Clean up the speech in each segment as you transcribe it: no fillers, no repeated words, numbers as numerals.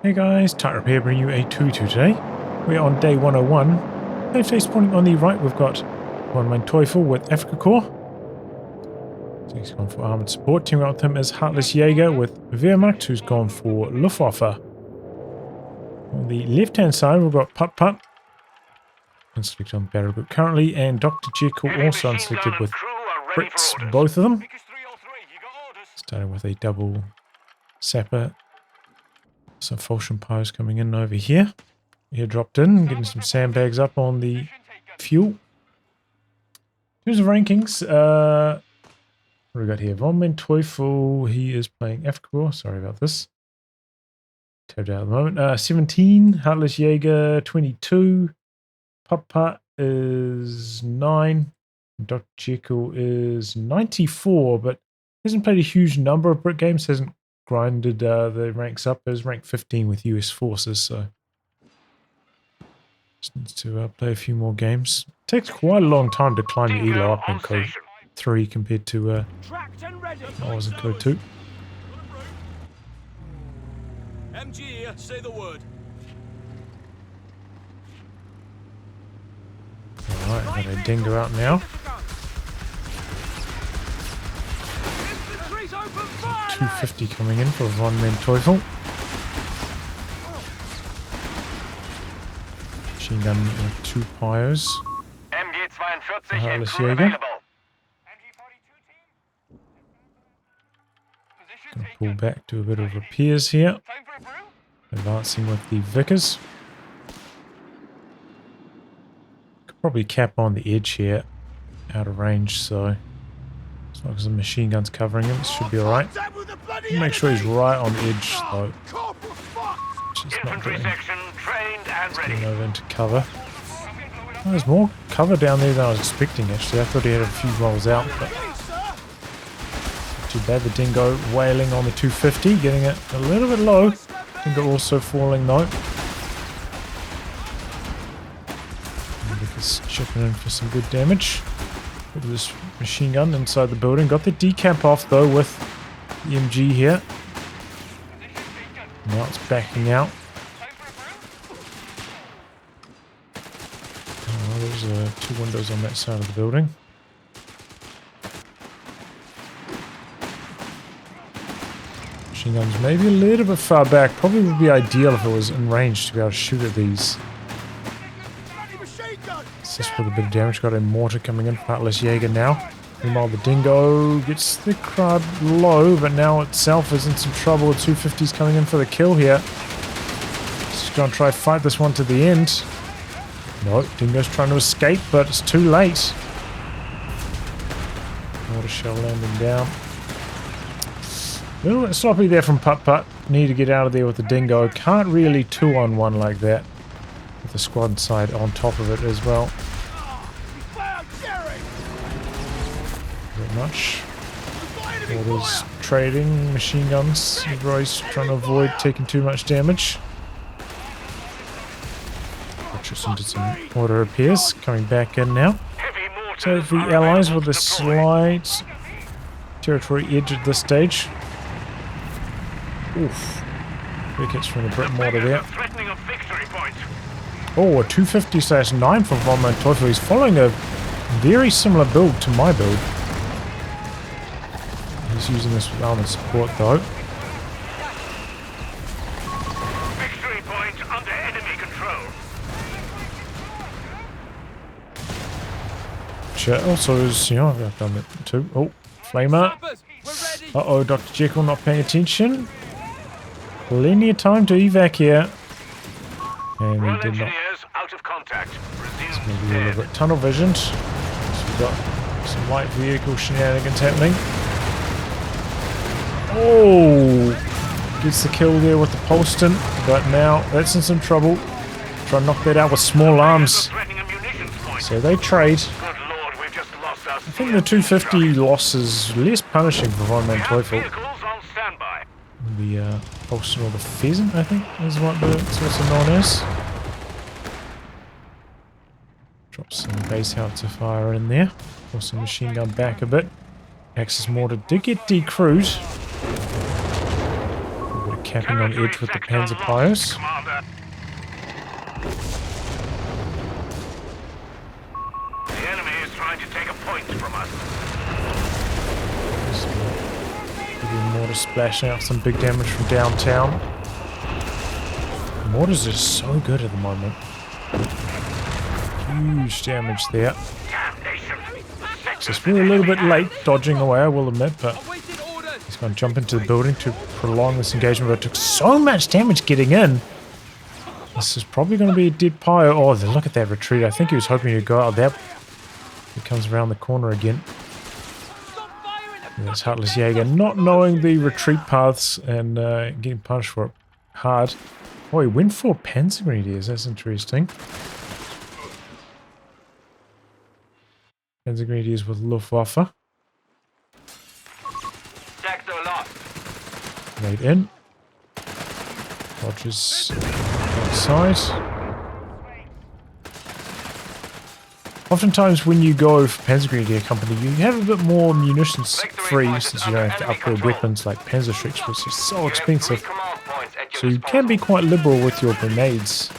Hey guys, Tight Repair bringing you a 2v2 today. We're on day 101. Today spawning on the right, we've got VonManteuffel with Afrika Korps. So he's gone for armored support. Teaming up with him is Heartless Jäger with Wehrmacht, who's gone for Luftwaffe. On the left-hand side, we've got PutPut, unselected on battle group currently, and Dr. Jekyll also unselected with Brits, both of them. Starting with a double sapper. Some falchion piles coming in over here. Here dropped in, getting some sandbags up on the fuel. In terms of rankings, what do we got here? VonManteuffel, he is playing Afrika Korps. Sorry about this. Tabbed out at the moment. 17, Heartless Jäger 22, PutPut is 9, Dr. Jekyll is 94, but hasn't played a huge number of Brit games, hasn't grinded the ranks up, is ranked 15 with US forces, so just needs to play a few more games. Takes quite a long time to climb your elo up in code 3 compared to I was in code 2. MG, say the word. Alright, got a dinger out now. 250 coming in for VonManteuffel. Machine gun with 2 pyros. Heartless Jäger. Gonna pull back, do a bit of repairs here. Advancing with the Vickers. Could probably cap on the edge here, out of range, so as long as the machine gun's covering him, it should be alright. Make sure he's right on the edge though. Just not doing. He's getting over into cover. Oh, there's more cover down there than I was expecting actually. I thought he had a few rolls out, but not too bad. The dingo wailing on the 250, getting it a little bit low. Dingo also falling though. Because chipping in for some good damage. Look at this machine gun inside the building. Got the decamp off though with the MG here. Now it's backing out. Oh, there's 2 windows on that side of the building. Machine gun's maybe a little bit far back. Probably would be ideal if it was in range to be able to shoot at these. Just with a bit of damage. Got a mortar coming in for Heartless Jäger now. Meanwhile, the dingo gets the crowd low, but now itself is in some trouble. 250's coming in for the kill here. Just gonna try to fight this one to the end. No, dingo's trying to escape, but it's too late. Mortar shell landing down. A little bit sloppy there from PutPut. Need to get out of there with the dingo. Can't really 2-on-1 like that. With the squad side on top of it as well. Very much. Orders trading, machine guns. Everybody's trying to avoid taking too much damage. Richardson did some order repairs. Coming back in now. So the allies with a slight territory edge at this stage. Oof. Big hits from the Brit mortar there. Oh, a 250/9 from VonManteuffel. He's following a very similar build to my build. He's using this with armored support though. Victory point under enemy control. Also is, you know, I've done that too. Oh, flamer. Uh-oh, Dr. Jekyll not paying attention. Plenty of time to evac here. And he did not. It's maybe a little bit tunnel visioned. So we've got some light vehicle shenanigans happening. Oh! Gets the kill there with the Polston, but now that's in some trouble. Try and knock that out with small arms. So they trade. I think the 250 loss is less punishing for VonManteuffel. The Polston or the Pheasant, I think, is what it's also known as. Drop some base howitzer fire in there. Also machine gun back a bit. Axis mortar did get decrewed. camping on edge with the Panzer Pios. Commander. The enemy is trying to take a point from us. Heavy mortar splashing out some big damage from downtown. Mortars are so good at the moment. Huge damage there. Just we're a little bit late dodging away, I will admit, but he's going to jump into the building to prolong this engagement, but it took so much damage getting in. This is probably going to be a dead Pio. Oh, look at that retreat. I think he was hoping he'd go out there. He comes around the corner again. That's Heartless Jäger, not knowing the retreat paths and getting punished for it hard. Oh, he went for Panzer Grenadiers. That's interesting. Panzer Grenadiers with Luftwaffe. Sector lost. Made in. Rogers outside. Oftentimes when you go for Panzer Grenadier Company, you have a bit more munitions free since you don't have to upgrade weapons like Panzer Shreks, which is so expensive. So you can be quite liberal with your grenades.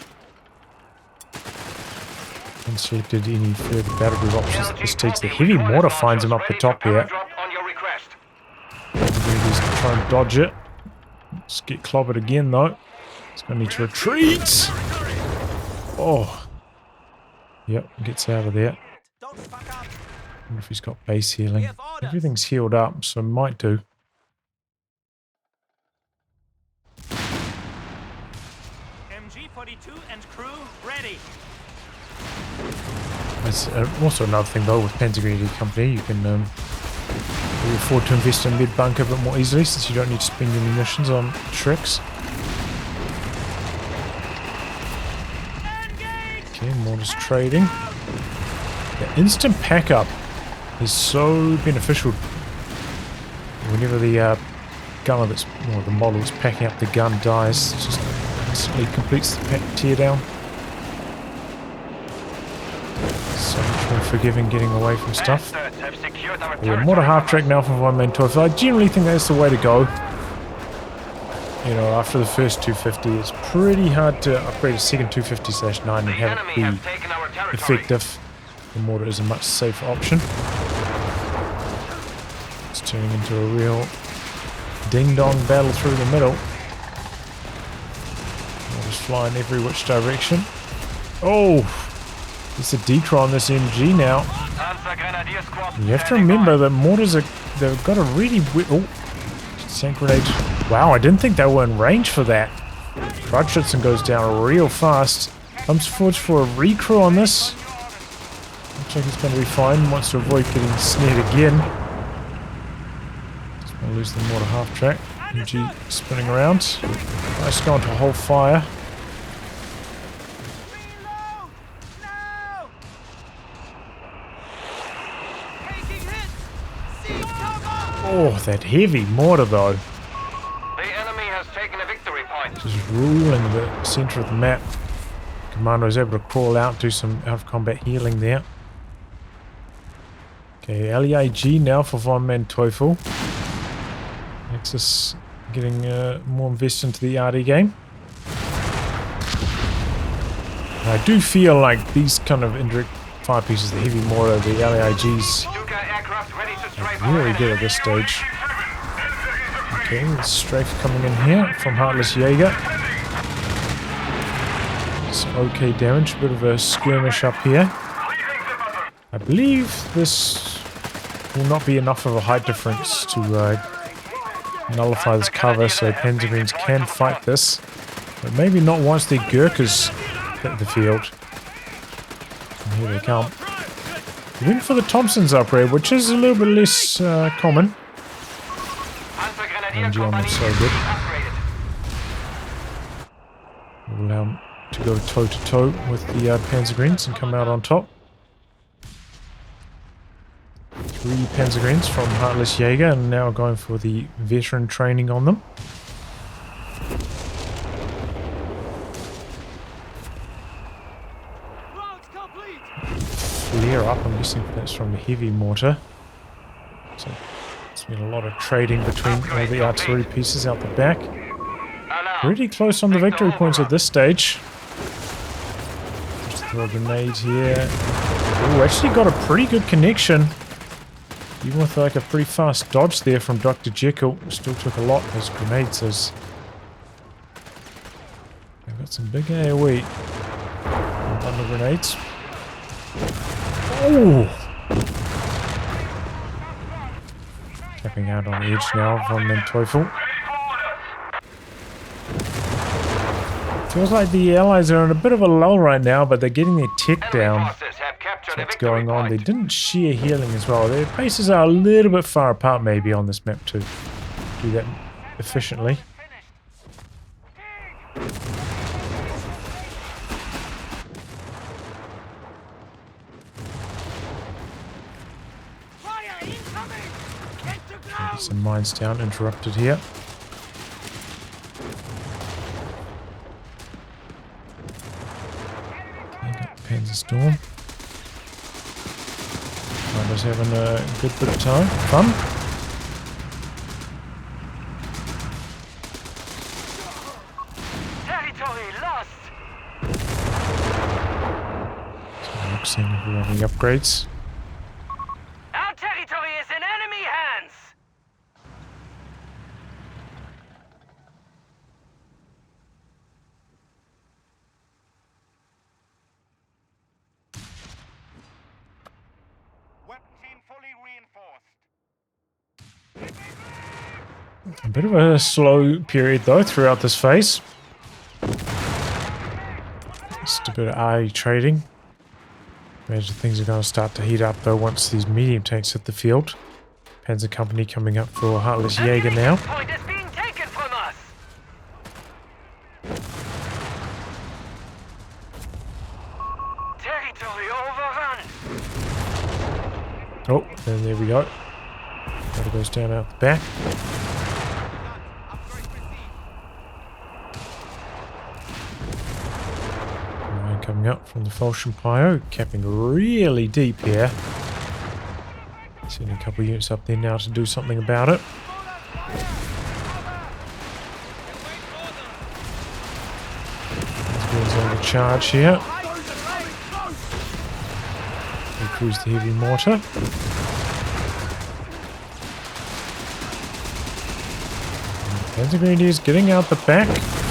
Unselected any further battle group options at this stage. The heavy mortar finds him up the top here. He's going to try and dodge it. Let's get clobbered again though. He's going to need to retreat. Oh. Yep, gets out of there. I wonder if he's got base healing. Everything's healed up, so might do. MG-42 and crew ready. That's also another thing though with Panzer Grenadier Company, you can afford to invest in mid bunker a bit more easily since you don't need to spend your munitions on Shreks. Okay, more just trading. The instant pack up is so beneficial whenever the gunner that's, or the model that's packing up the gun dies, it just instantly completes the pack teardown. So much more forgiving getting away from stuff. Yeah, mortar half track now from VonManteuffel. I generally think that's the way to go. You know, after the first 250, it's pretty hard to upgrade a second 250/9 and have it be effective. The mortar is a much safer option. It's turning into a real ding-dong battle through the middle. Mortars flying every which direction. Oh! It's a decro on this MG now. You have to remember that mortars are, they've got a really oh, sand grenade. Wow, I didn't think they were in range for that. Krudschützen goes down real fast. Comes forward for a recrew on this. Looks like he's going to be fine. Wants to avoid getting snared again. Just going to lose the mortar half track. MG spinning around. Nice going to hold fire. Oh, that heavy mortar though. The enemy has taken a victory point. Just ruling the center of the map. Commander is able to crawl out, do some out of combat healing there. Okay, LEAG now for VonManteuffel. Axis getting more invested into the RD game. And I do feel like these kind of indirect fire pieces, the heavy mortar, the LEAGs, really good at this stage. Okay, the strafe coming in here from Heartless Jäger. It's okay damage, a bit of a skirmish up here. I believe this will not be enough of a height difference to nullify this cover, so Panzer Greens can fight this. But maybe not once the Gurkhas hit the field. And here they come. Went for the Thompson's upgrade, which is a little bit less common. MG on them so good. Will allow him to go toe to toe with the Panzer Greens and come out on top. 3 Panzer Greens from Heartless Jäger, and now going for the veteran training on them. Flare up, I'm guessing that's from the heavy mortar. So it's been a lot of trading between all the artillery pieces out the back. pretty close on the victory points at this stage. Just throw a grenade here. Oh, actually got a pretty good connection. Even with like a pretty fast dodge there from Dr. Jekyll. Still took a lot. Those grenades, they've got some big AoE. On the grenades. Oh! Tapping out on the edge now, VonManteuffel. Feels like the allies are in a bit of a lull right now, but they're getting their tech down. That's what's going on. They didn't share healing as well. Their bases are a little bit far apart maybe on this map to do that efficiently. Some mines down, interrupted here. Okay, got the Panzer Storm. Commando's having a good bit of time. Fun. Territory lost. So looks like we're having upgrades. Our territory is in enemy hands. A bit of a slow period though throughout this phase. Just a bit of RE trading. Imagine things are going to start to heat up though once these medium tanks hit the field. Panzer Company coming up for Heartless Jäger now. Point is being taken from us. Territory overrun. Oh, and there we go. That goes down out the back. Mine coming up from the Falschenpio, capping really deep here. Sending a couple of units up there now to do something about it. There's on the charge here. We cruise the heavy mortar. Panzer Grenadiers getting out the back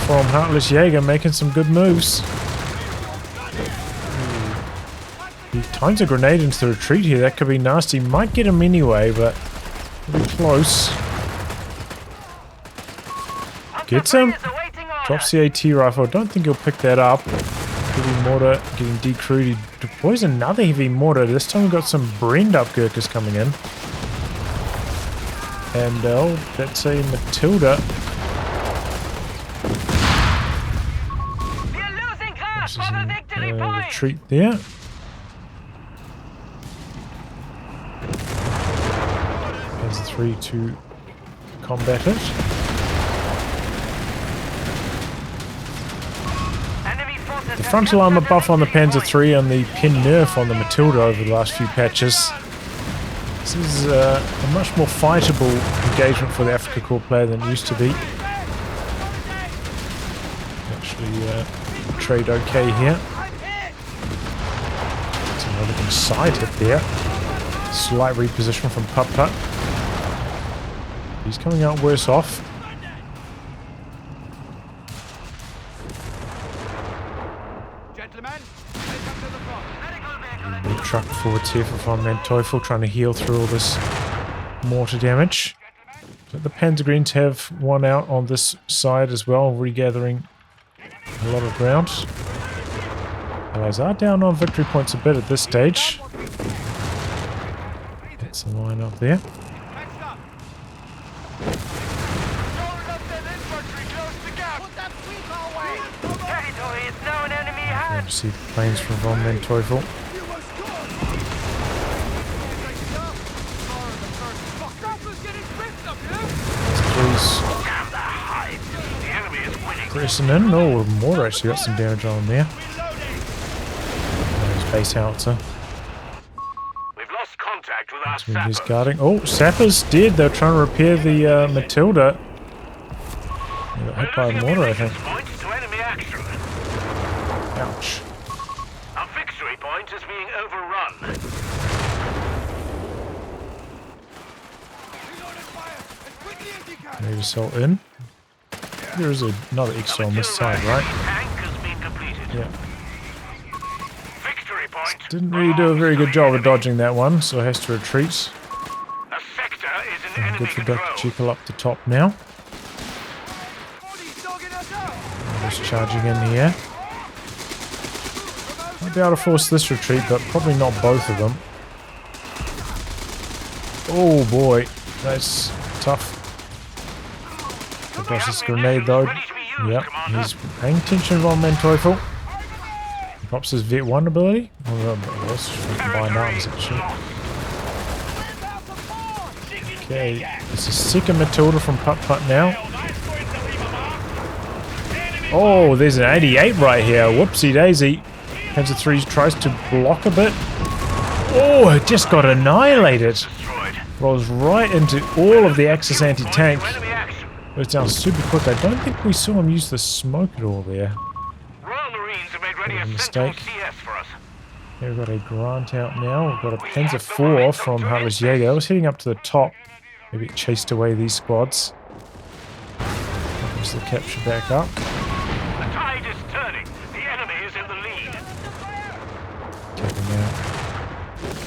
from Heartless Jäger, making some good moves. He times a grenade into the retreat here. That could be nasty. Might get him anyway, but pretty close. Gets him. Drops the AT rifle. Don't think he'll pick that up. Heavy mortar getting decrewed. He deploys another heavy mortar. This time we've got some Brand up Gurkhas coming in. And oh, that's a Matilda. We're losing grasp of a victory point. Retreat there. Panzer 3 to combat it. The frontal armor buff on the Panzer 3 and the pin nerf on the Matilda over the last few patches. This is a much more fightable engagement for the Afrika Korps player than it used to be. Actually, trade okay here. It's another looking side hit there. Slight reposition from PutPut. He's coming out worse off. Big truck forwards here for VonManteuffel, trying to heal through all this mortar damage. But the Panzergreens have one out on this side as well, regathering a lot of ground. Allies are down on victory points a bit at this stage. Get some line up there. You see the planes from VonManteuffel. Pressing in. Oh, mortar actually got some damage on him there. His base howitzer. We've lost contact with our sappers. He's guarding. Oh, Sapper's dead. They're trying to repair the Matilda. He got hit by mortar, I think. Point to enemy action. Ouch. Our victory point is being overrun. Maybe assault in. There is another extra on this side, right? Tank has been completed. Yeah. Victory point. Didn't really do a very good job of dodging that one, so has to retreat. A sector is in And enemy good for control. Dr. Jekyll up the top now. Just charging in here. Might be able to force this retreat, but probably not both of them. Oh boy, that's tough. Dodge this grenade though. Yep, he's paying attention to VonManteuffel. Drops his Vet 1 ability. Oh, that's for combined arms actually. Okay, it's a second Matilda from PutPut now. Oh, there's an 88 right here. Whoopsie daisy. Panzer 3 tries to block a bit. Oh, it just got annihilated. Rolls right into all of the Axis anti-tank. Goes down super quick. I don't think we saw him use the smoke at all there. Royal Marines have made ready a Mistake. Central CS for us. Here we've got a Grant out now. We've got a Panzer 4 from Heartless Jäger. I was heading up to the top. Maybe it chased away these squads. There's the capture back up. The tide is turning. The enemy is in the lead. Taking out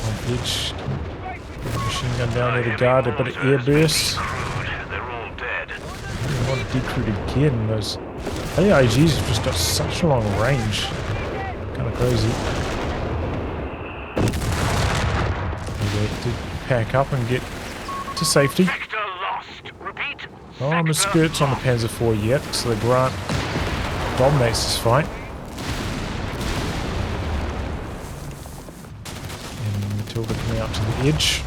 on edge. Machine gun down there to guard. A bit of air burst. They're all dead. I want to decruit again. Those AIGs have just got such a long range. Kind of crazy. Maybe they did pack up and get to safety. Sector lost. Repeat. Oh, on the skirts on the Panzer 4 yet, so the Grant dominates this fight. And Matilda coming out to the edge.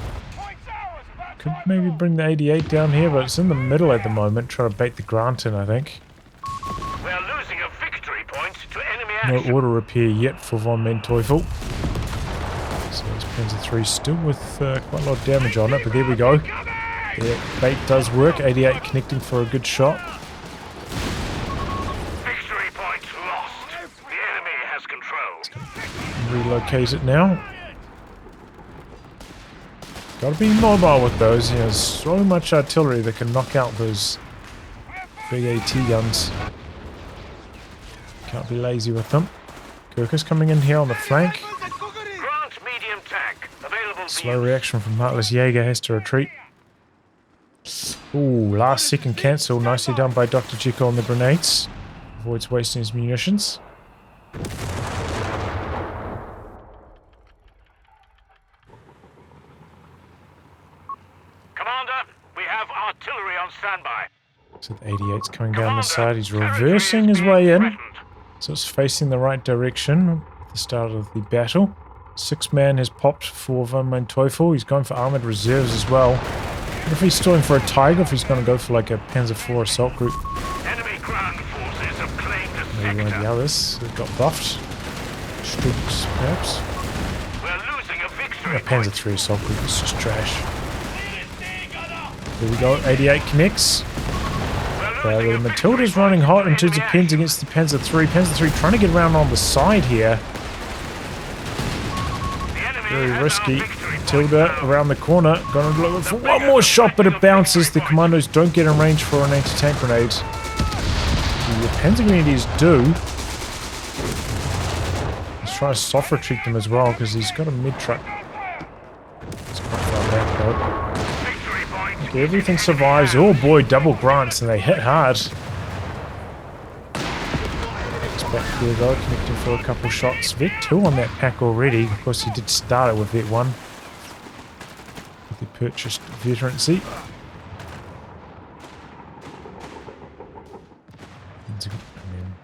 Could maybe bring the 88 down here, but it's in the middle at the moment. Try to bait the Grant in, I think. We are losing a victory point to enemy No action. auto repair yet for VonManteuffel. So this Panzer 3 still with quite a lot of damage on it, but there we go. Yeah, bait does work. 88 connecting for a good shot. Victory point lost. The enemy has control. Relocate it now. Gotta be mobile with those. He has so much artillery that can knock out those big AT guns. Can't be lazy with them. Gurkha's coming in here on the flank. Grant medium tank. Available Slow reaction from Heartless Jäger, has to retreat. Ooh, last second cancel. Nicely done by Dr. Jekyll on the grenades. Avoids wasting his munitions. Commander, we have artillery on standby. So the 88's coming down the side. He's reversing his way in. So it's facing the right direction at the start of the battle. 6-man has popped for VonManteuffel. He's going for armored reserves as well. What if he's stalling for a Tiger, if he's going to go for like a Panzer 4 assault group? Enemy ground forces have claimed a Maybe one of the sector. others that got buffed. Strooks, perhaps. We're losing a victory A Panzer 3 assault group is just trash. There we go, 88 connects. The Matilda's running hot in terms of pins against the Panzer 3. Panzer 3 trying to get around on the side here. Very risky. Matilda around the corner. Gonna look for one more shot, but it bounces. The commandos don't get in range for an anti-tank grenade. The Panzer grenadiers do. Let's try to soft retreat them as well, because he's got a mid-truck. It's quite far back though. Okay, everything survives. Oh boy, double grants, and they hit hard. It's back there though, connecting for a couple shots. Vet 2 on that pack already. Of course, he did start it with Vet 1. With the purchased veterancy.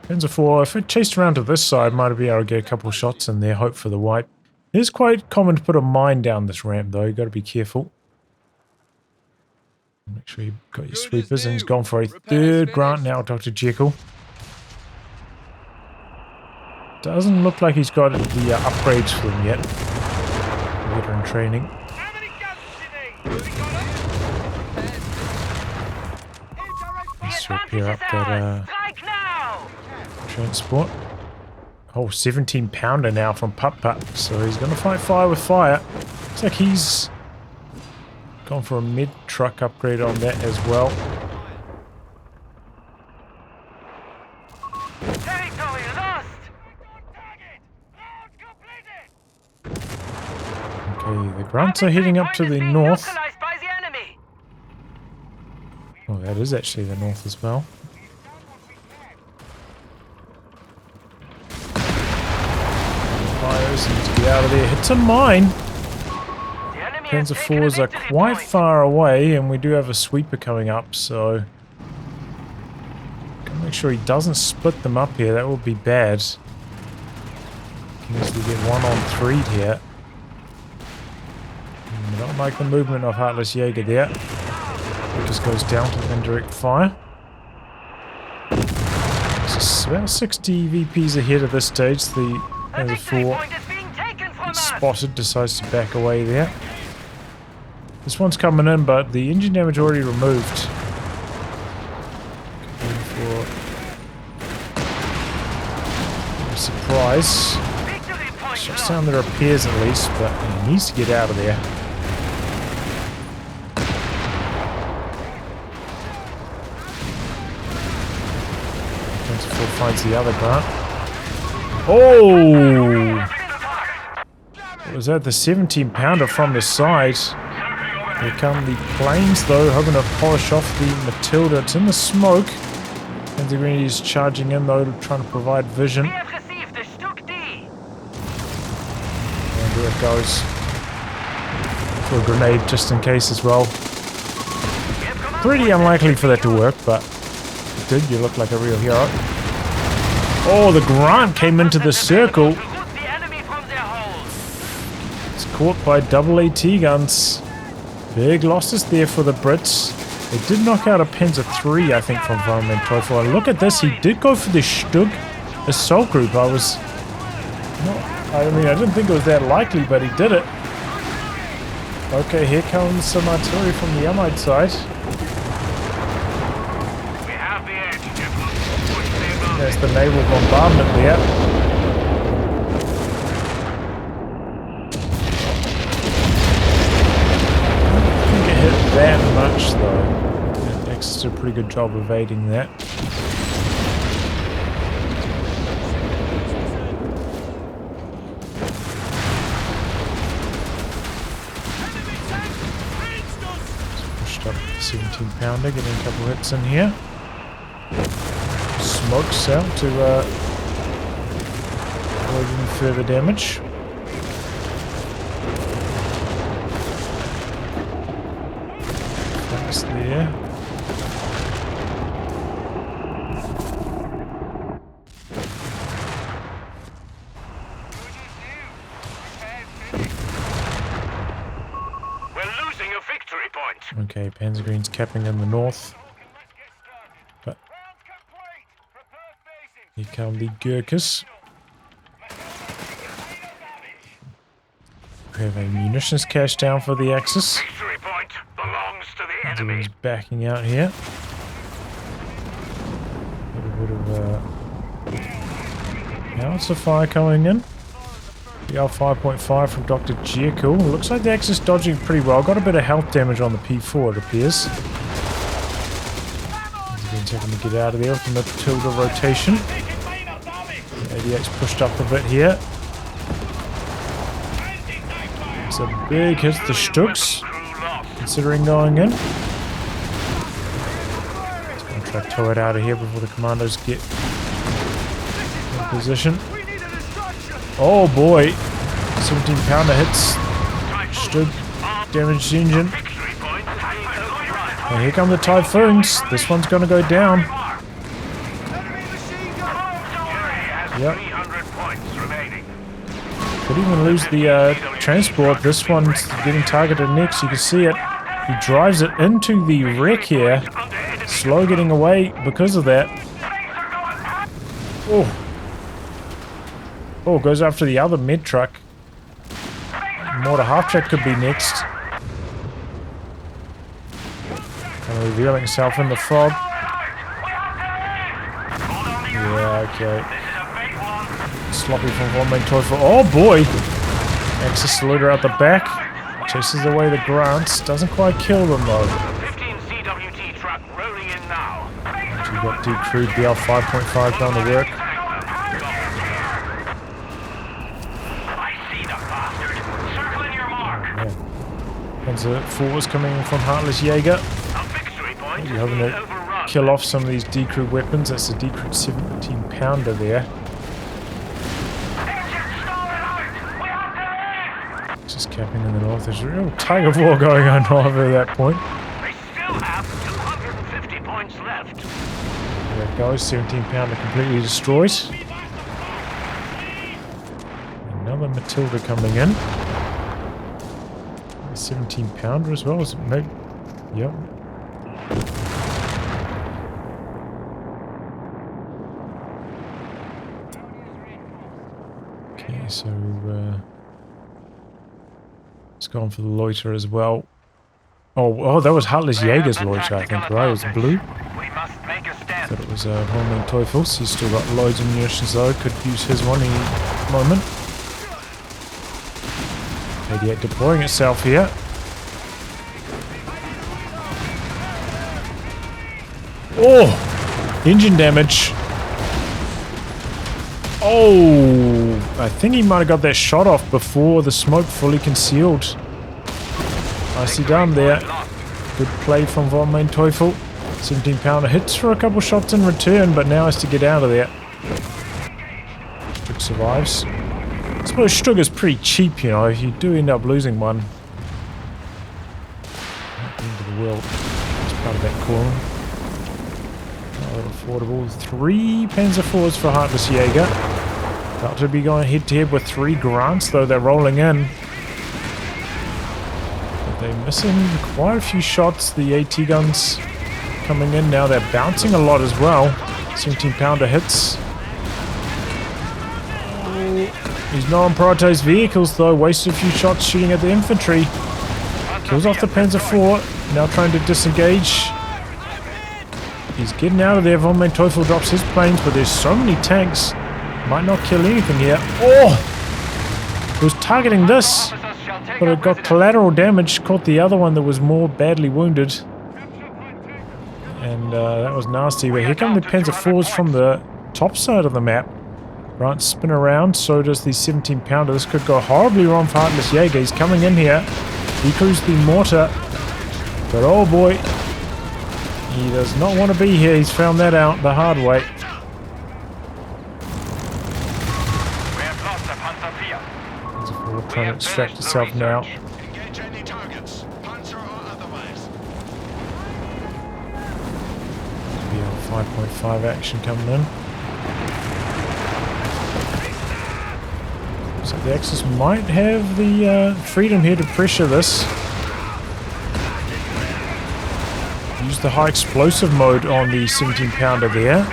Panzer 4, if it chased around to this side, might have been able to get a couple shots in there, hope for the wipe. It is quite common to put a mine down this ramp though, you've got to be careful. Make sure you've got your sweepers, and he's gone for a third Grant now, Dr. Jekyll. Doesn't look like he's got the upgrades for them yet. Veteran training. He's to repair up that transport. Oh, 17-pounder now from PutPut. So he's going to fight fire with fire. Looks like he's gone for a mid-truck upgrade on that as well. Territory lost. Okay, the grunts are heading up to the north. By the enemy. Oh, that is actually the north as well. Fires need to get out of there. Hits a mine. Panzer IVs are quite far away, and we do have a sweeper coming up, so gotta make sure he doesn't split them up here. That would be bad. Can easily get 1-on-3 here. I don't like the movement of Heartless Jäger there. It just goes down to indirect fire. It's about 60 VPs ahead at this stage. The Panzer IV spotted, decides to back away there. This one's coming in, but the engine damage already removed. For a surprise. Shuts down the repairs at least, but he needs to get out of there. Finds the other grunt. Oh! Was that the 17-pounder from the side? Here come the planes though, hoping to polish off the Matilda. It's in the smoke. And the Green is charging in though, trying to provide vision. And there it goes. For a grenade just in case as well. Pretty unlikely for that to work, but if it did, you look like a real hero. Oh, the grunt came into the circle. It's caught by double AT guns. Big losses there for the Brits. They did knock out a Panzer III, I think, from VonManteuffel. And look at this, he did go for the Stug assault group. I didn't think it was that likely, but he did it. Okay, here comes some artillery from the Allied side. There's the naval bombardment there. Didn't get hit that much though. The Axis did a pretty good job evading that. Pushed up the 17-pounder, getting a couple hits in here. Smoke cell to avoid any further damage. That's there. We're losing a victory point. Okay, Panzer Green's capping in the north. Here come the Gurkhas. We have a munitions cache down for the Axis. Victory point belongs to the enemy. Everyone's backing out here. A little bit of howitzer fire coming in. The L5.5 from Dr. Jekyll. Looks like the Axis dodging pretty well. Got a bit of health damage on the P4, it appears. He's having to get out of there with the Matilda rotation. The ADX pushed up a bit here. It's a big hit to Stugs, considering going in. He's going to try to tow it out of here before the commandos get in position. Oh boy, 17-pounder hits Stug, damaged engine. And here come the Typhoons. This one's going to go down. Yep. Could even lose the transport. This one's getting targeted next. You can see it. He drives it into the wreck here. Slow getting away because of that. Oh. Oh, goes after the other mid truck. Mortar half track could be next. Kind of revealing itself in the fog. Okay. Sloppy from VonManteuffel. Oh boy! Axis saluter out the back. Chases away the grunts. Doesn't quite kill them though. 15 CWT truck rolling in now. You've got decrewed BL 5.5 down the work. I see the bastard. Circling your mark. Panzer IV coming in from Heartless Jäger. A victory point. You're having to kill off some of these decrewed weapons. That's a decrewed 17 pounder there. Just capping in the north. There's a real tug of war going on over at that point. They still have 250 points left. There it goes. 17 pounder completely destroyed. Another Matilda coming in. 17 pounder as well. Is it maybe? Yep. Okay, so it's gone for the loiter as well. Oh, that was Heartless Jäger's loiter, I think, right? It was blue. We must make a stand. Thought it was VonManteuffel. He's still got loads of munitions though. Could use his one any moment. 88 deploying itself here. Oh! Engine damage. Oh! I think he might have got that shot off before the smoke fully concealed. Nicely done there. Good play from VonManteuffel. 17 pounder hits for a couple shots in return, but now has to get out of there. Stug survives. I suppose Stug is pretty cheap, you know, if you do end up losing one. Not the end of the world. It's part of that column. Affordable. 3 Panzer IVs for Heartless Jäger. About to be going head to head with 3 grunts, though they're rolling in. But they're missing quite a few shots. The AT guns coming in now. They're bouncing a lot as well. 17 pounder hits. He's not on prioritized vehicles though. Wasted a few shots shooting at the infantry. Kills off the Panzer IV. Now trying to disengage. He's getting out of there. VonManteuffel drops his planes, but there's so many tanks. Might not kill anything here. Oh! It was targeting this, but it got collateral damage. Caught the other one that was more badly wounded. And that was nasty. But here come the Panzer IVs from the top side of the map. Right, spin around. So does the 17 pounder. This could go horribly wrong for Heartless Jäger. He's coming in here. He crews the mortar. But oh boy. He does not want to be here. He's found that out the hard way. Panzer IV trying to extract itself now. Engage any targets, Panzer or otherwise. BL 5.5 action coming in. So the Axis might have the freedom here to pressure this. Use the high explosive mode on the 17 pounder there.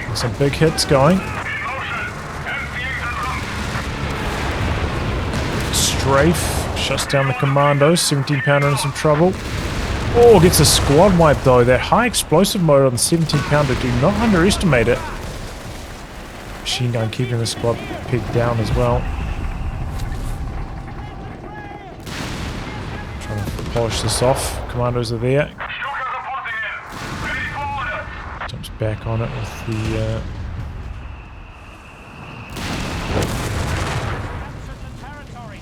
There's some big hits going. Strafe shuts down the commandos. 17 pounder in some trouble. Oh, gets a squad wipe though. That high explosive mode on the 17 pounder, do not underestimate it. Machine gun keeping the squad pegged down as well. Trying to polish this off. Commandos are there. Jumps back on it with the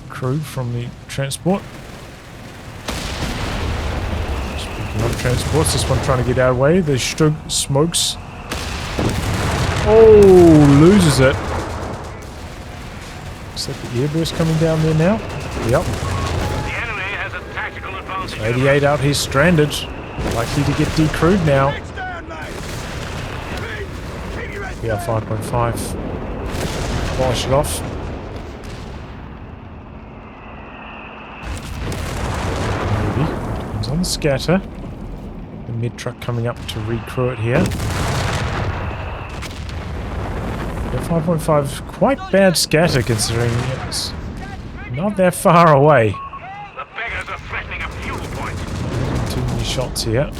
crew from the transport. Speaking of transports, this one trying to get out of the way. The Stug smokes. Oh, loses it. Is that the airburst coming down there now? Yep. The enemy has a tactical advantage. 88 out here stranded. Likely to get decrewed now. Yeah, 5.5. Polish it off. Maybe. Depends on the scatter. The mid truck coming up to recrew it here. Yeah, 5.5, quite bad scatter considering it's not that far away. The beggars are threatening a fuel point. Too many shots here.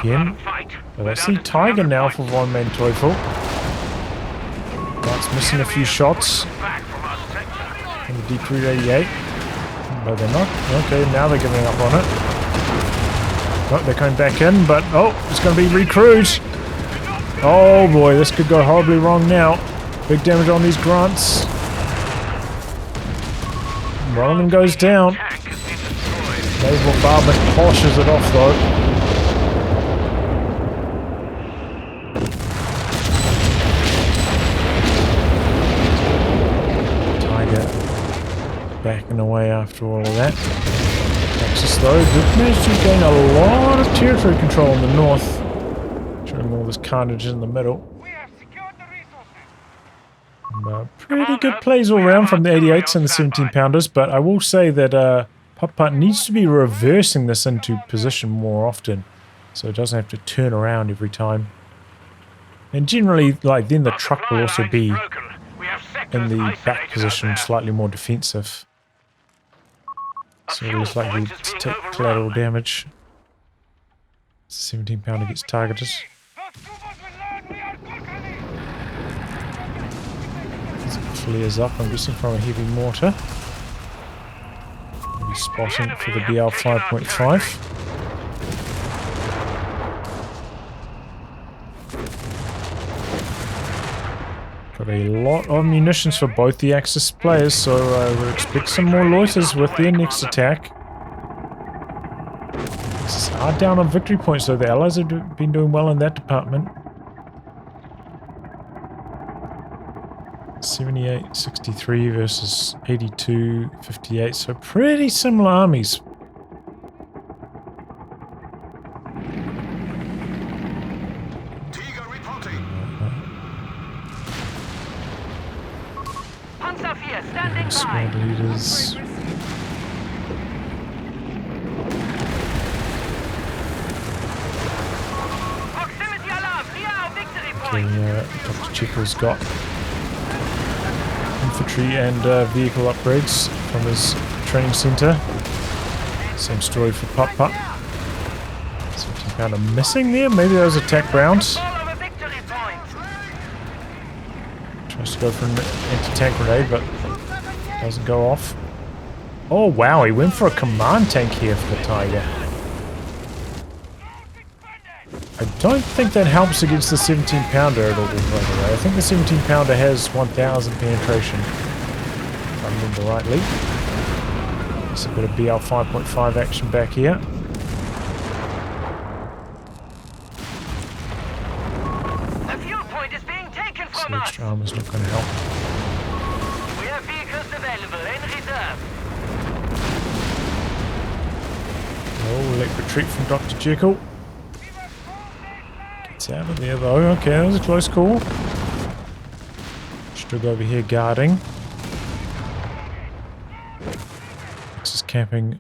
again. But I see Tiger now for VonManteuffel. That's missing a few shots. And the D388. No, they're not. Okay, now they're giving up on it. Oh, they're coming back in, but oh, it's going to be recruit. Oh boy, this could go horribly wrong now. Big damage on these grunts. One of them goes down. Naval bombardment poshes it off though. Tiger backing away after all of that. Texas though did manage to gain a lot of territory control in the north during all this carnage in the middle. Pretty good plays all round from the 88s and the 17 pounders, but I will say that PutPut needs to be reversing this into position more often, so it doesn't have to turn around every time. And generally, like, then the truck will also be in the back position, slightly more defensive. So it looks like we take collateral damage. 17 pounder gets targeted. Flares up, I'm guessing from a heavy mortar. Maybe spotting for the BL 5.5. Got a lot of munitions for both the Axis players, so I would expect some more loiters with their next attack. Axis are down on victory points, so the Allies have been doing well in that department. 78-63 versus 82-58, so pretty similar armies. Tiger reporting. Squad leaders. Okay, Dr. Jekyll's got infantry and vehicle upgrades from his training center. Same story for PutPut. 17 pounder missing there. Maybe that was attack rounds. Tries to go for an anti-tank grenade, but doesn't go off. Oh wow, he went for a command tank here for the Tiger. I don't think that helps against the 17 pounder at all, by the way. I think the 17 pounder has 1000 penetration, if I remember rightly. There's a bit of BL 5.5 action back here. The fuel point is being taken from So us. extra armor's not going to help. We have vehicles available in reserve. Oh, leg retreat from Dr. Jekyll. Gets out of there though. Okay, that was a close call. Stood over here guarding. This is camping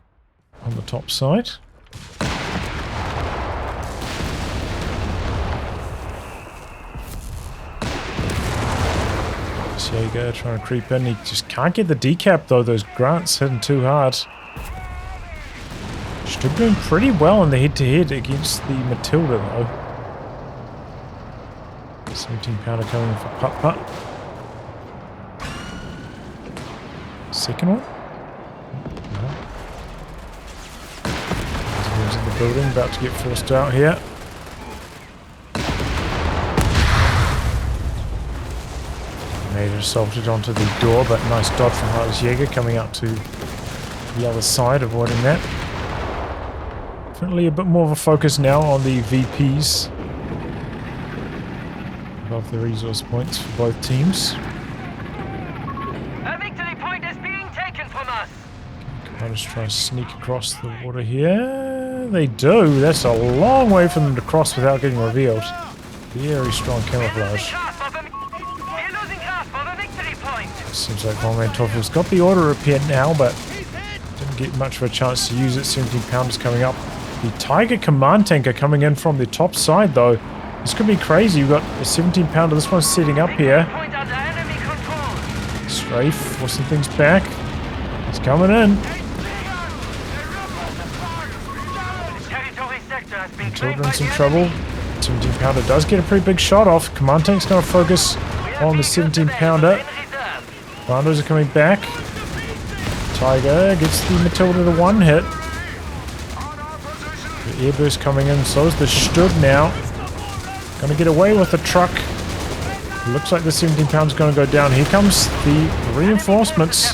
on the top side. Jäger trying to creep in. He just can't get the decap though. Those grunts hitting too hard. Still doing pretty well in the head-to-head against the Matilda though. 17 pounder coming in for PutPut. Second one? No. He's in the building, about to get forced out here. Made it assaulted onto the door, but nice dodge from Heartless Jäger coming out to the other side, avoiding that. Definitely a bit more of a focus now on the VPs above the resource points for both teams. A victory point is being taken from us. Commanders try to sneak across the water here. They do. That's a long way for them to cross without getting revealed. Very strong camouflage. We're losing grasp of a victory point. Seems like VonManteuffel got the auto repair now, but didn't get much of a chance to use it. 17 pounders coming up. The Tiger command tanker coming in from the top side though. This could be crazy. You've got a 17 pounder. This one's setting up here. Point under enemy control. Strafe forcing things back. He's coming in. Territory sector Children in some trouble. 17 pounder does get a pretty big shot off. Command tank's going to focus on the 17 pounder. Commandos are coming back. Tiger gets the Matilda to one hit. The airburst coming in, so is the Stug now. Gonna get away with the truck. Looks like the 17 pound's gonna go down. Here comes the reinforcements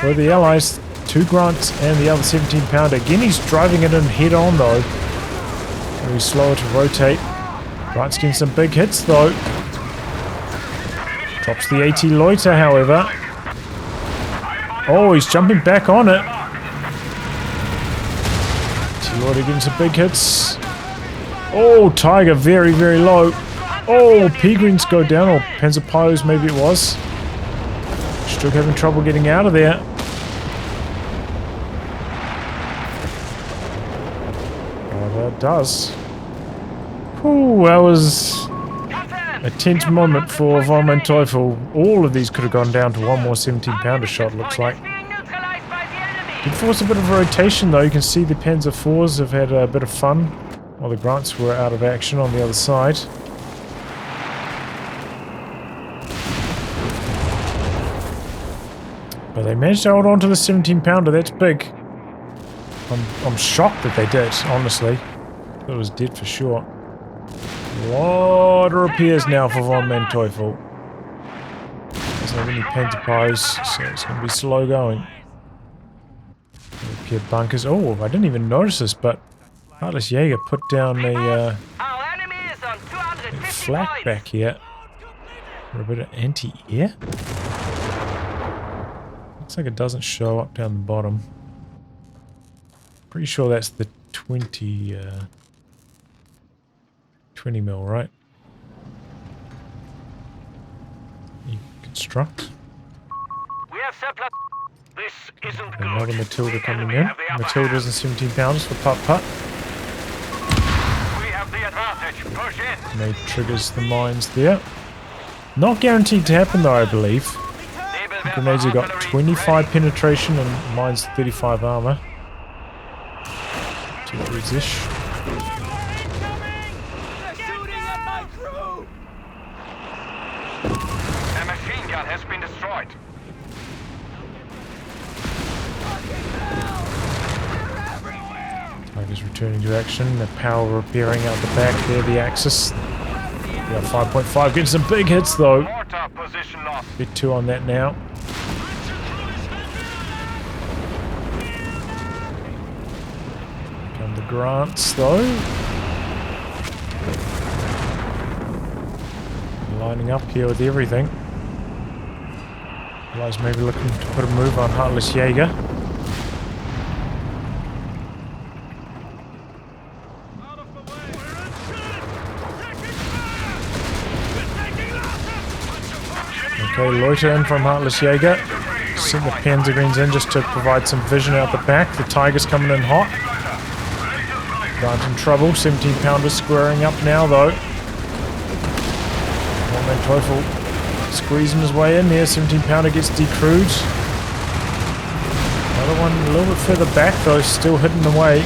for the Allies. 2 Grunts and the other 17 pounder. Again, he's driving it in head on though. Very slow to rotate. Grant's getting some big hits though. Drops the AT Loiter, however. Oh, he's jumping back on it. AT Loiter getting some big hits. Oh, Tiger very, very low. Oh, P-Greens go down, or Panzer Pios maybe it was. Still having trouble getting out of there. Oh, that does. Whew, that was a tense moment for VonManteuffel. All of these could have gone down to one more 17 pounder shot, looks like. Did force a bit of rotation though. You can see the Panzer IVs have had a bit of fun while the Grunts were out of action on the other side. But they managed to hold on to the 17 pounder. That's big. I'm shocked that they did, honestly. It was dead for sure. A lot of repairs now for VonManteuffel. Doesn't have any Panzer Pios, so it's going to be slow going. Repair bunkers. Oh, I didn't even notice this, but Heartless Jäger put down a flak back here for a bit of anti-air. Looks like it doesn't show up down the bottom. Pretty sure that's the 20 mil, right? You construct. We have surplus. This isn't good. Another Matilda coming in. Matilda's and 17 pounders for PutPut. We have the advantage. Push in. May triggers the mines there. Not guaranteed to happen though, I believe. Grenades have got 25 penetration and mines 35 armor. 2-3-ish. A machine gun has been destroyed. Tiger's returning to action. The power repairing out the back there, the Axis. We got 5.5, getting some big hits though. Mortar position lost. Get 2 on that now. Come the Grunts though. Lining up here with everything. Allies maybe looking to put a move on Heartless Jäger. Okay, Loiter in from Heartless Jäger. Sent the Panzer Greens in just to provide some vision out the back. The Tiger's coming in hot. Grant in trouble. 17 pounders squaring up now though. VonManteuffel squeezing his way in there. 17 pounder gets decrewed. Another one a little bit further back though, still hidden away.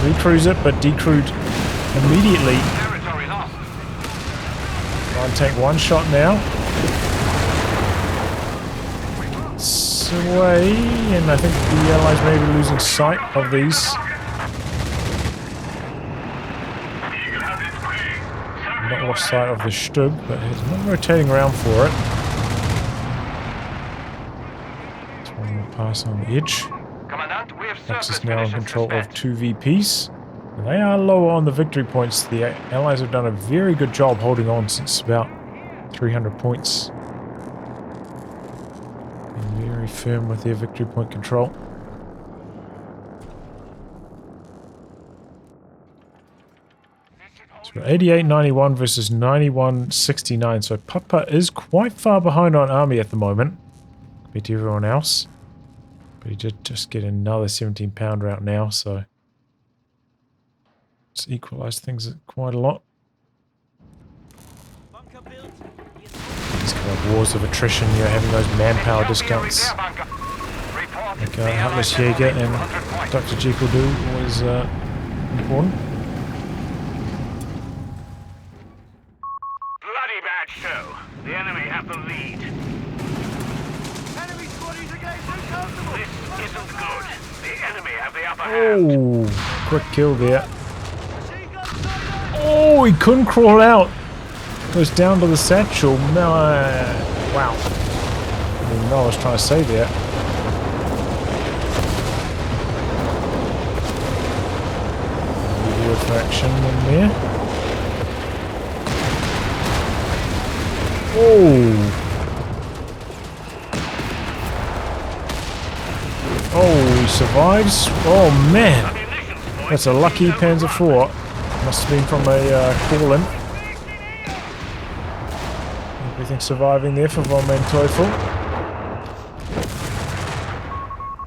Recrews it, but decrewed immediately. Line tank one shot now. It's away, and I think the Allies may be losing sight of these. Not lost sight of the Stug, but he's not rotating around for it. This one will pass on the edge. Axis now in control of 2 VPs. And they are lower on the victory points. The Allies have done a very good job holding on since about 300 points. Being very firm with their victory point control. So 88.91 versus 91.69. So PutPut is quite far behind on army at the moment compared to everyone else. But he did just get another 17 pounder out now, so it's equalized things quite a lot. These kind of wars of attrition, you know, having those manpower discounts like Heartless Jäger and Dr. Jekyll do was important. Oh, quick kill there. Oh, he couldn't crawl out. Goes down to the satchel. No, wow. I didn't know what I was trying to say there. With action in there. Oh. Oh, he survives. Oh man, that's a lucky Panzer IV. Must have been from a call-in. Everything surviving there for VonManteuffel.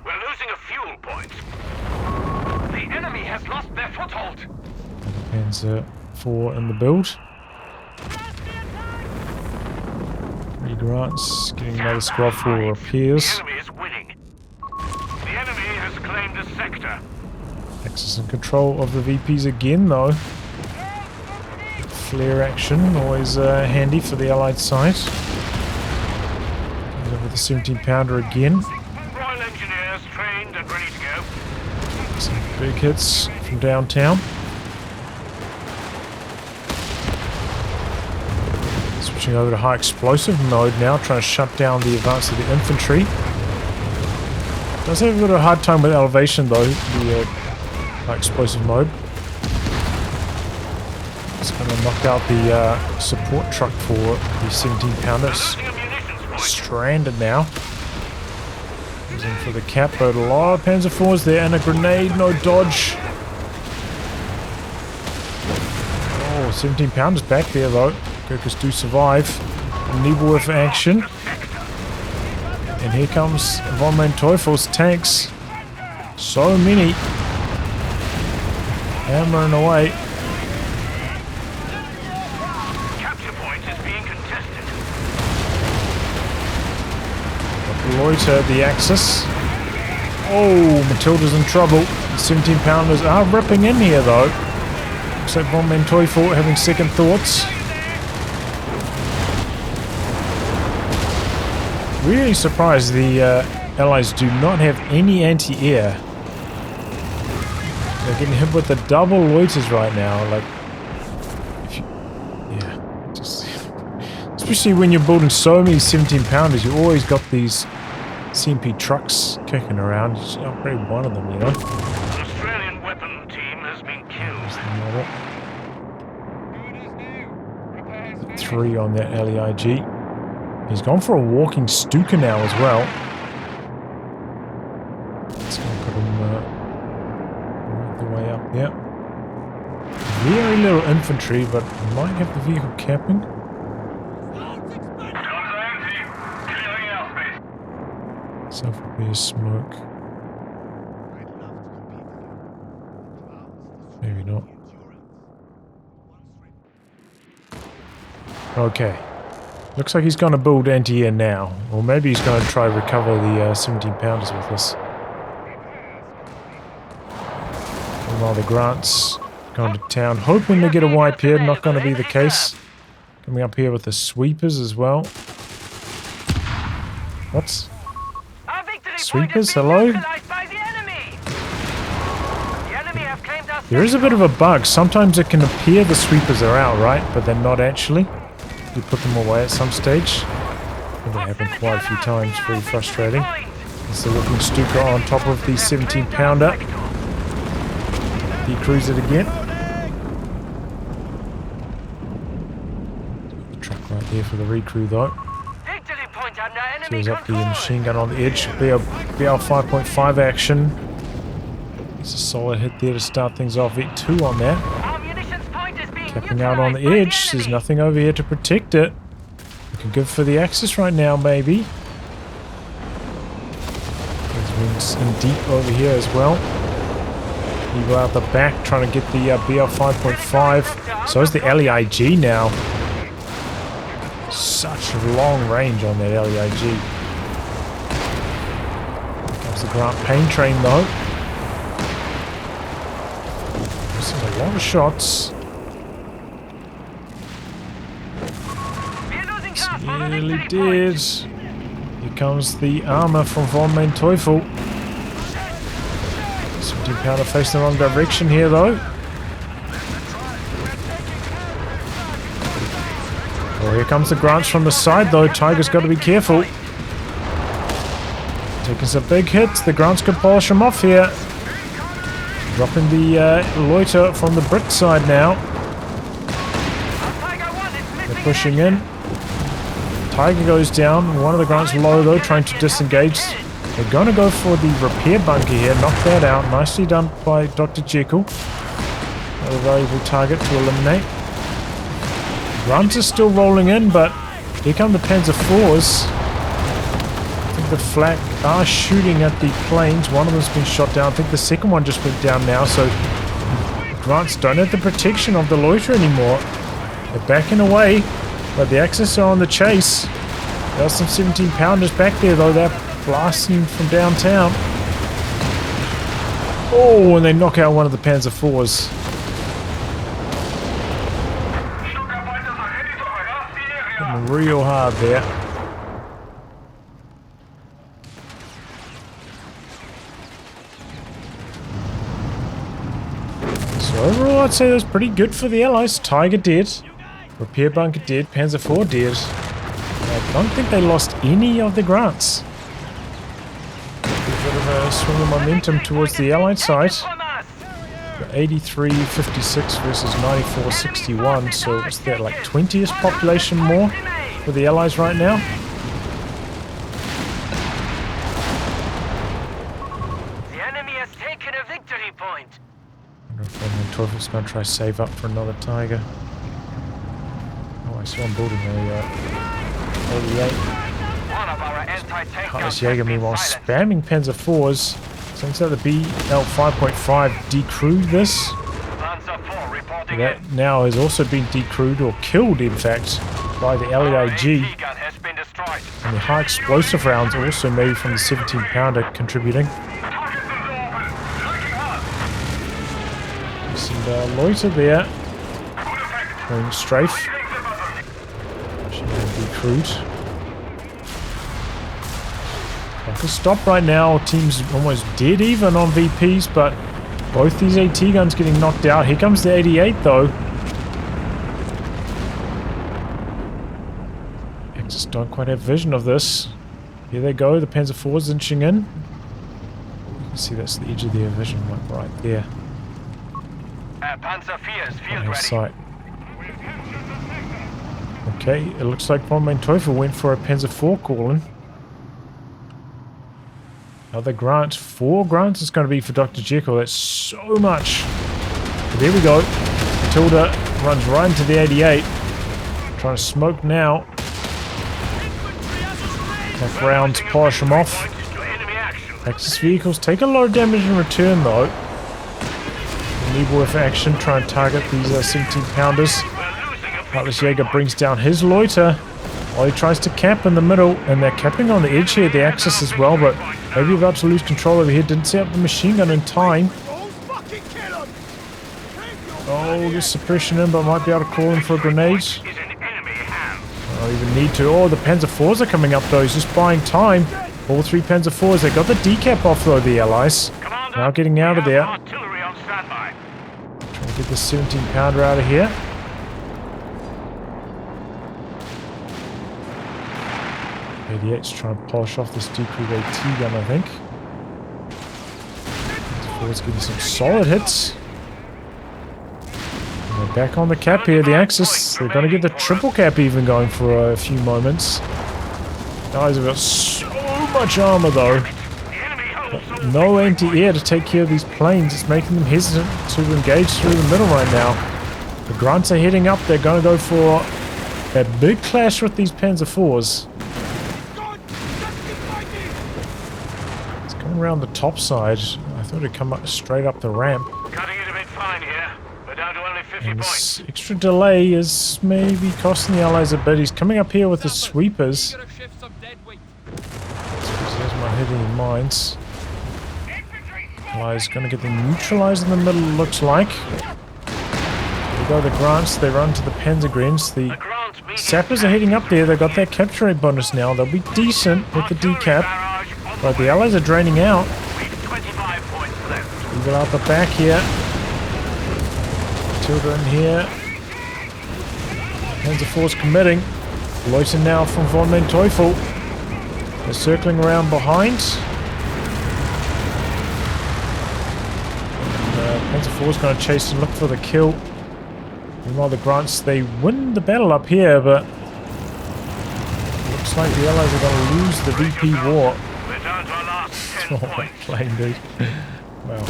We're losing a fuel point. The enemy has lost their foothold. Panzer IV in the build. Grants getting another squad for repairs. The enemy is winning. The enemy has claimed a sector. Axis and control of the VPs again, though. Flare action, always handy for the Allied side. Comes over the 17-pounder again. Royal Engineers trained and ready to go. Some big hits from downtown. Switching over to high explosive mode now, trying to shut down the advance of the infantry. Does have a bit of a hard time with elevation though, the high explosive mode. It's going to knock out the support truck for the 17-pounders. Stranded now. He's in for the cap, but a lot of Panzer IVs there and a grenade, no dodge. Oh, 17-pounders back there though. Gurkhas do survive. Nebelwerf action. And here comes VonManteuffel's tanks. So many. Hammering away. Capture point is being contested. Loiter the Axis. Oh, Matilda's in trouble. 17-pounders are ripping in here though. Looks like VonManteuffel having second thoughts. Really surprised the Allies do not have any anti-air. They're getting hit with the double loiters right now. Like, if you, yeah, just especially when you're building so many 17-pounders, you always got these CMP trucks kicking around. You just upgrade one of them, you know. An Australian weapon team has been killed. 3 on that LEIG. He's gone for a walking Stuka now as well. It's going to put him right the way up there. Very little infantry, but might have the vehicle capping. Self-repair smoke. Maybe not. Okay. Looks like he's going to build anti-air now. Or maybe he's going to try to recover the 17-pounders with this. While the Grants going to town, hoping to get a wipe here. Not going to be the case. Coming up here with the sweepers as well. What? Sweepers? Hello? There is a bit of a bug. Sometimes it can appear the sweepers are out, right? But they're not actually. You put them away at some stage. That happened quite a few times. Very frustrating. It's the walking Stuka on top of the 17-pounder. Decrease it again. The truck right there for the recrew though. Clears up the machine gun on the edge. BL 5.5 action. It's a solid hit there to start things off. V2 on that. Capping out on the edge. There's nothing over here to protect it. Looking good for the Axis right now, maybe. There's wings in deep over here as well. Eagle out the back, trying to get the BL 5.5. So is the LEIG now. Such long range on that LEIG. Here comes the Grant Pain train though. Missing a lot of shots. Nearly did. Here comes the armor from VonManteuffel. 17 Pounder facing the wrong direction here though. Oh, here comes the Grants from the side though. Tiger's got to be careful. Taking some big hits. The Grants could polish him off here. Dropping the loiter from the Brit side now. They're pushing in. Tiger goes down. One of the Grants low though, trying to disengage. They're going to go for the repair bunker here. Knock that out. Nicely done by Dr. Jekyll. Another valuable target to eliminate. Grants are still rolling in, but here come the Panzer IVs. I think the flak are shooting at the planes. One of them's been shot down. I think the second one just went down now, so Grants don't have the protection of the loiter anymore. They're backing away, but the Axis are on the chase. There's some 17 pounders back there though. They're blasting from downtown. Oh, and they knock out one of the Panzer IVs. Hitting real hard there. So overall I'd say it was pretty good for the Allies. Tiger dead. Repair bunker dead. Panzer IV dead. I don't think they lost any of the Grants. A bit of a swing of momentum towards the Allied side. 83-56 versus 94-61, so what's that, like 20th population more for the Allies right now? The enemy has taken a victory point. I wonder if VonManteuffel going to try save up for another Tiger. Oh, I saw him building a 88. Heartless Jäger meanwhile spamming Panzer IVs. Seems that the BL 5.5 decrewed this. That now has also been decrewed or killed, in fact, by the LEAG. And the high explosive rounds also maybe from the 17 pounder contributing. Some loiter there. Going strafe. Should be decrewed. Like a stop right now. Team's almost dead even on VPs, but both these AT guns getting knocked out. Here comes the 88 though. Axis don't quite have vision of this. Here they go. The Panzer IVs inching in. You can see that's the edge of their vision, like right there. Panzer IVs, field ready. Sight. Okay, it looks like VonManteuffel went for a Panzer IV calling. Another Grant. 4 Grants is going to be for Dr. Jekyll. That's so much. But there we go. Tilda runs right into the 88. Trying to smoke now. Tough rounds, polish them off. Axis vehicles take a lot of damage in return though. Leewolf action, try and target these 17 pounders. Heartless Jäger brings down his loiter. While he tries to cap in the middle, and they're capping on the edge here, the Axis as well, but maybe about to lose control over here. Didn't set up the machine gun in time. Oh, get suppression in, but might be able to call in for a grenade. Don't even need to. Oh, the Panzer IVs are coming up though. He's just buying time. All 3 Panzer IVs. They got the decap off though, the Allies. Now getting out of there. Trying to get the 17 pounder out of here. 88's trying to polish off this decrewed AT gun, I think. Forward's getting some solid hits. And they're back on the cap here, the Axis. They're going to get the triple cap even going for a few moments. Guys have got so much armor though. But no anti-air to take care of these planes. It's making them hesitant to engage through the middle right now. The Grunts are heading up. They're going to go for a big clash with these Panzer IVs. Around the top side. I thought it'd come up straight up the ramp. Cutting it a bit fine here. We're down to only 50 points. This extra delay is maybe costing the Allies a bit. He's coming up here with the sweepers. There's my hitting mines. Allies going to get them neutralized in the middle, looks like. There go the Grants. They run to the Panzergrens. The Sappers are heading up there. They've got their capture rate bonus now. They'll be decent with the decap. But the Allies are draining out. Eagle out the back here. Tilda in here. Panzer IV committing. Loiter now from VonManteuffel. They're circling around behind. Panzer IV is going to chase and look for the kill. Meanwhile, the Grants, they win the battle up here, but looks like the Allies are going to lose the VP war. Return to our last 10 Oh, that points. plane, dude. Wow.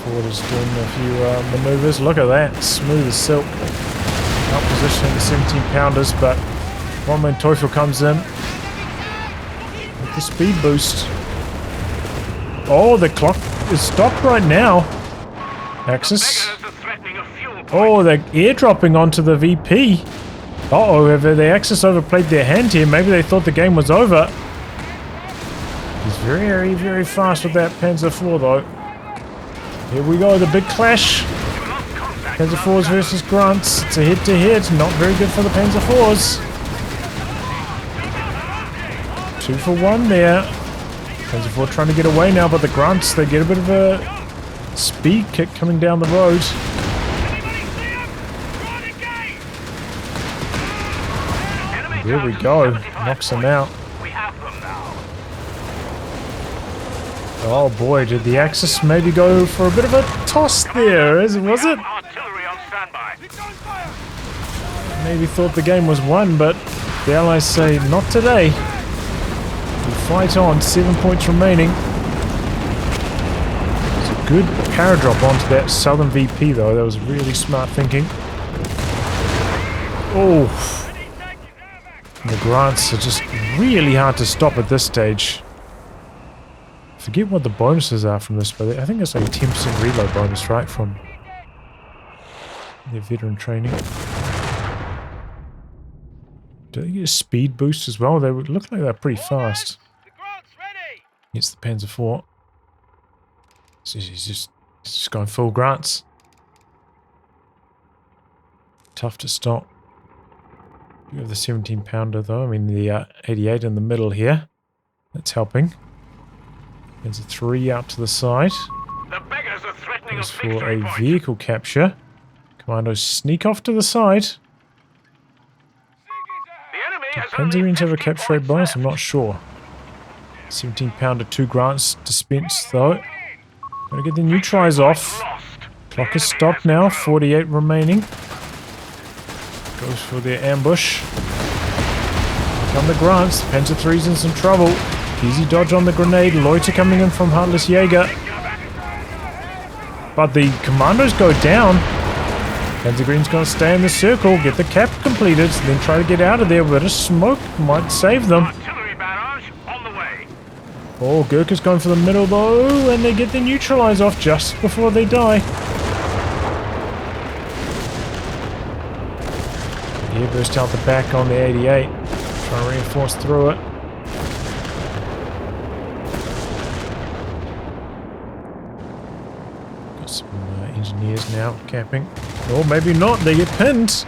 Ford is doing a few maneuvers. Look at that. Smooth as silk. Out positioning the 17 pounders, but VonManteuffel comes in with the speed boost. Oh, the clock is stopped right now. Axis. Beggars are threatening a fuel point. Oh, they're airdropping onto the VP. Uh-oh, have the Axis overplayed their hand here? Maybe they thought the game was over. He's very, very fast with that Panzer IV, though. Here we go, the big clash. Panzer IVs versus Grants. It's a head-to-head. Not very good for the Panzer IVs. 2 for 1 there. Panzer IV trying to get away now, but the Grants, they get a bit of a speed kick coming down the road. There we go. Knocks him out. We have them now. Oh boy, did the Axis maybe go for a bit of a toss there, was it? Artillery on standby. Maybe thought the game was won, but the Allies say, not today. We fight on, 7 points remaining. It's a good paradrop onto that southern VP though, that was really smart thinking. Oh, the Grants are just really hard to stop at this stage. I forget what the bonuses are from this, but I think it's like a 10% reload bonus, right, from their veteran training. Do they get a speed boost as well? They would look like they're pretty fast. It's the Panzer IV. So he's just going full Grants. Tough to stop. We have the 17 pounder though. I mean the 88 in the middle here. That's helping. There's a 3 out to the side. The beggars are threatening Goes a for victory a point. vehicle capture. Commandos sneak off to the side. The enemy has Panzer only Marines have a 50 capture rate points bonus? I'm left. not sure. 17 pounder, 2 Grants dispensed though. Gotta get the neutralize off. Lost. Clock is stopped now, 48 remaining. Goes for their ambush. Here come the Grants. Panzer III's in some trouble. Easy dodge on the grenade. Loiter coming in from Heartless Jäger. But the commandos go down. Panzer Green's gonna stay in the circle, get the cap completed, then try to get out of there. But a smoke might save them. Artillery barrage on the way. Oh, Gurkha's going for the middle though, and they get the neutralize off just before they die. Here burst out the back on the 88. Trying to reinforce through it. Got some engineers now camping. Or maybe not, they get pinned.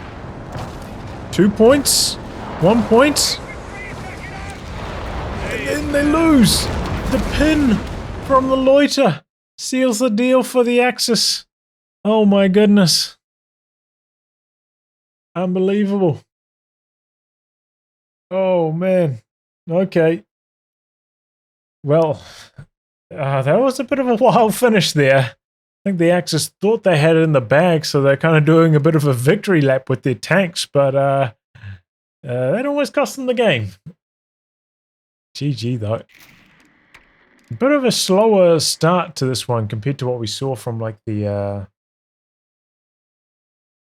2 points. 1 point. And then they lose. The pin from the Loiter seals the deal for the Axis. Oh my goodness. Unbelievable. Oh man. Okay. Well, that was a bit of a wild finish there. I think the Axis thought they had it in the bag, so they're kind of doing a bit of a victory lap with their tanks, but that almost cost them the game. GG though. A bit of a slower start to this one compared to what we saw from like the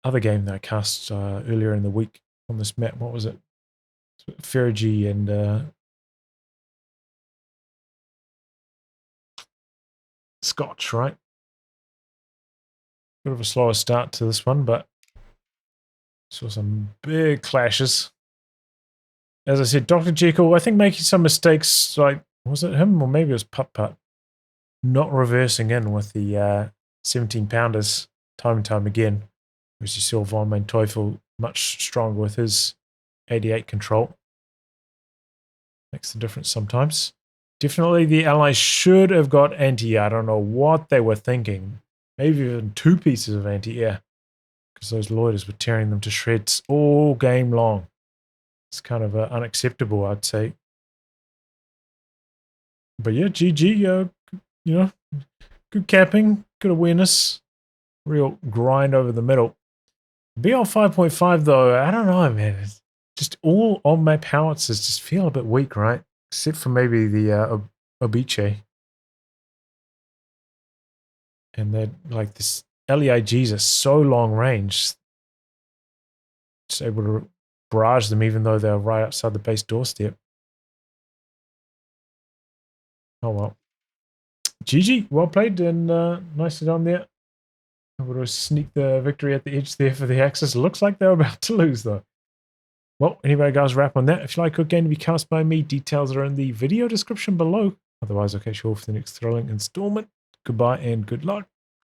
other game that I cast earlier in the week on this map. What was it? Fergie and Scotch, right? Bit of a slower start to this one, but saw some big clashes. As I said, Dr. Jekyll, I think making some mistakes, like, was it him or maybe it was PutPut, not reversing in with the 17 pounders time and time again. Whereas you saw VonManteuffel much stronger with his 88 control. Makes the difference sometimes. Definitely the Allies should have got anti-air. I don't know what they were thinking. Maybe even 2 pieces of anti-air. Because those loiters were tearing them to shreds all game long. It's kind of unacceptable, I'd say. But yeah, GG, you know, good capping, good awareness. Real grind over the middle. BL 5.5 though, I don't know, man. It's just all on-map howitzers just feel a bit weak, right? Except for maybe the Obiche. And that, like, this LEIGs are so long range. Just able to barrage them even though they're right outside the base doorstep. Oh well. GG, well played and nicely done there. Able to sneak the victory at the edge there for the Axis. Looks like they're about to lose though. Well, anyway guys, wrap on that. If you like good game to be cast by me, details are in the video description below. Otherwise, I'll catch you all for the next thrilling installment. Goodbye and good luck.